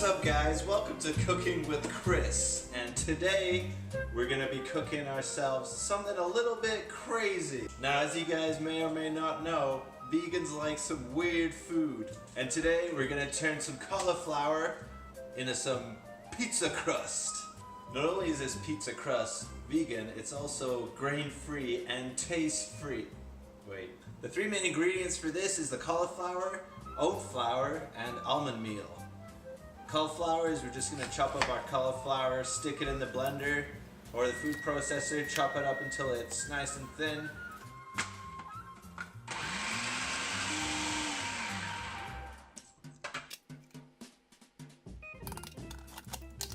up guys, welcome to Cooking with Chris, and today we're gonna be cooking ourselves something a little bit crazy. Now as you guys may or may not know, vegans like some weird food, and today we're gonna turn some cauliflower into some pizza crust. Not only is this pizza crust vegan, it's also grain-free and taste-free. Wait. The three main ingredients for this is the cauliflower, oat flour, and almond meal. Cauliflower is we're just going to chop up our cauliflower, stick it in the blender or the food processor, chop it up until it's nice and thin.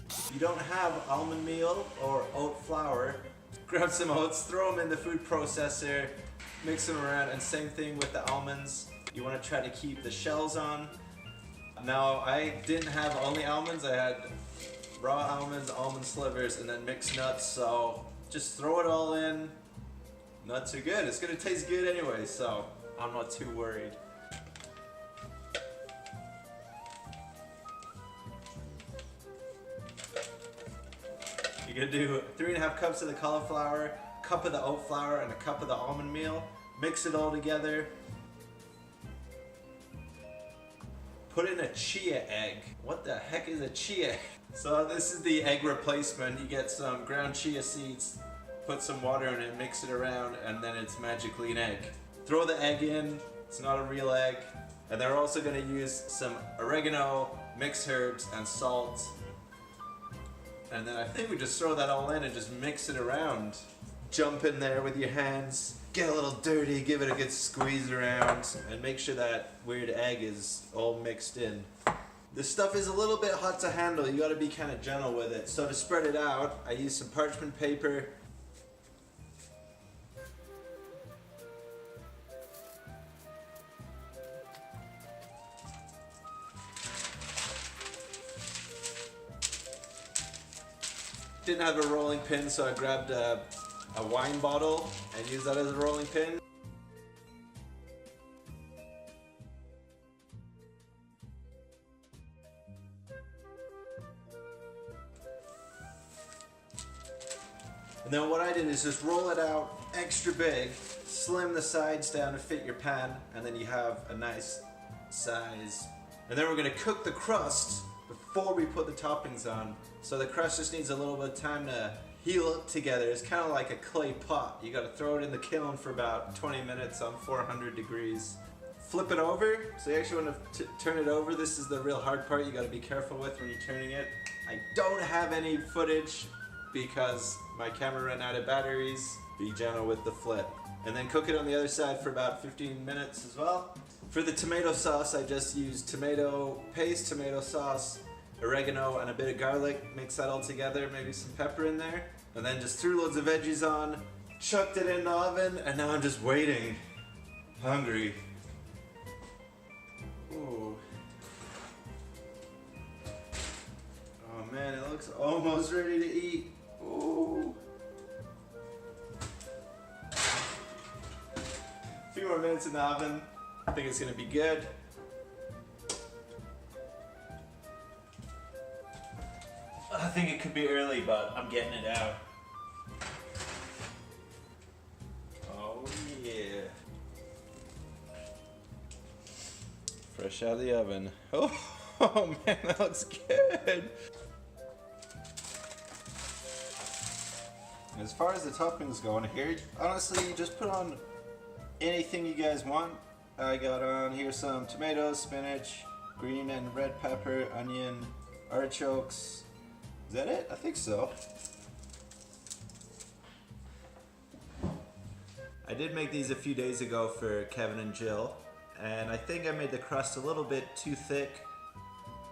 If you don't have almond meal or oat flour, grab some oats, throw them in the food processor, mix them around, and same thing with the almonds. You want to try to keep the shells on. Now I didn't have only almonds, I had raw almonds, almond slivers, and then mixed nuts, so just throw it all in. Nuts are good, it's going to taste good anyway, so I'm not too worried. You're going to do 3.5 cups of the cauliflower, a cup of the oat flour, and a cup of the almond meal. Mix it all together. Put in a chia egg. What the heck is a chia egg? So this is the egg replacement. You get some ground chia seeds, put some water in it, mix it around, and then it's magically an egg. Throw the egg in, it's not a real egg. And they're also gonna use some oregano, mixed herbs, and salt. And then I think we just throw that all in and just mix it around. Jump in there with your hands, get a little dirty, give it a good squeeze around, and make sure that weird egg is all mixed in. This stuff is a little bit hot to handle, you gotta be kind of gentle with it. So to spread it out, I use some parchment paper. Didn't have a rolling pin, so I grabbed a wine bottle and use that as a rolling pin. And then what I did is just roll it out extra big, slim the sides down to fit your pan, and then you have a nice size. And then we're going to cook the crust before we put the toppings on. So the crust just needs a little bit of time to heal up together. It's kind of like a clay pot. You got to throw it in the kiln for about 20 minutes on 400 degrees. Flip it over. So you actually want to turn it over. This is the real hard part you got to be careful with when you're turning it. I don't have any footage because my camera ran out of batteries. Be gentle with the flip. And then cook it on the other side for about 15 minutes as well. For the tomato sauce, I just used tomato paste, tomato sauce, oregano, and a bit of garlic. Mix that all together, maybe some pepper in there. And then just threw loads of veggies on, chucked it in the oven, and now I'm just waiting. Hungry. Ooh. Oh man, it looks almost ready to eat. Ooh. A few more minutes in the oven. I think it's gonna be good. I think it could be early, but I'm getting it out. Oh yeah. Fresh out of the oven. Oh man, that looks good. As far as the toppings go on here, honestly, just put on anything you guys want. I got on here some tomatoes, spinach, green and red pepper, onion, artichokes. Is that it? I think so. I did make these a few days ago for Kevin and Jill, and I think I made the crust a little bit too thick,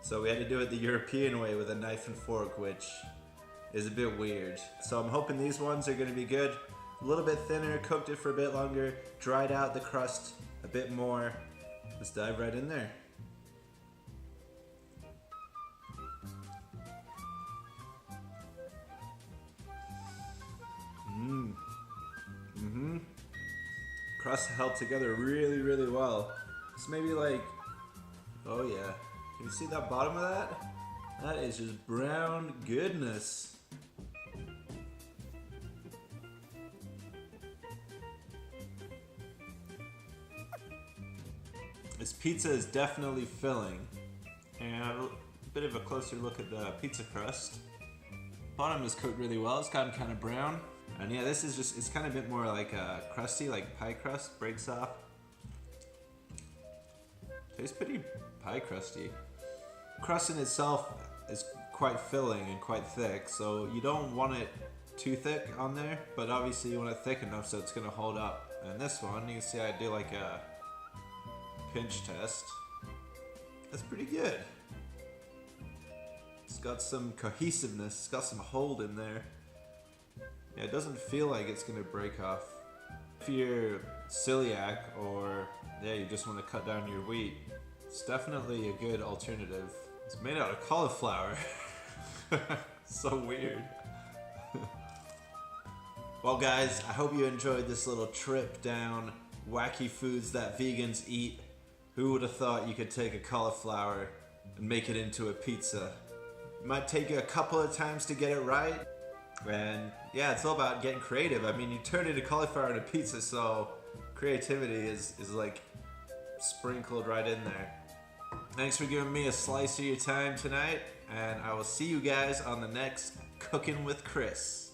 so we had to do it the European way with a knife and fork, which is a bit weird. So I'm hoping these ones are going to be good. A little bit thinner, cooked it for a bit longer, dried out the crust a bit more. Let's dive right in there. Crust held together really, really well. It's maybe like, oh yeah, can you see that bottom of that? That is just brown goodness. This pizza is definitely filling. And a bit of a closer look at the pizza crust. Bottom is cooked really well, it's gotten kind of brown. And yeah, this is just, it's kind of a bit more like crusty, like pie crust, breaks off. Tastes pretty pie crusty. Crust in itself is quite filling and quite thick, so you don't want it too thick on there, but obviously you want it thick enough so it's gonna hold up. And this one, you can see I do like a pinch test. That's pretty good. It's got some cohesiveness, it's got some hold in there. Yeah, it doesn't feel like it's gonna break off. If you're celiac or yeah, you just want to cut down your wheat, it's definitely a good alternative. It's made out of cauliflower. So weird. Well guys, I hope you enjoyed this little trip down wacky foods that vegans eat. Who would have thought you could take a cauliflower and make it into a pizza? It might take you a couple of times to get it right. And yeah, it's all about getting creative. I mean, you turn into cauliflower in a pizza, so creativity is like sprinkled right in there. Thanks for giving me a slice of your time tonight, and I will see you guys on the next Cooking with Chris.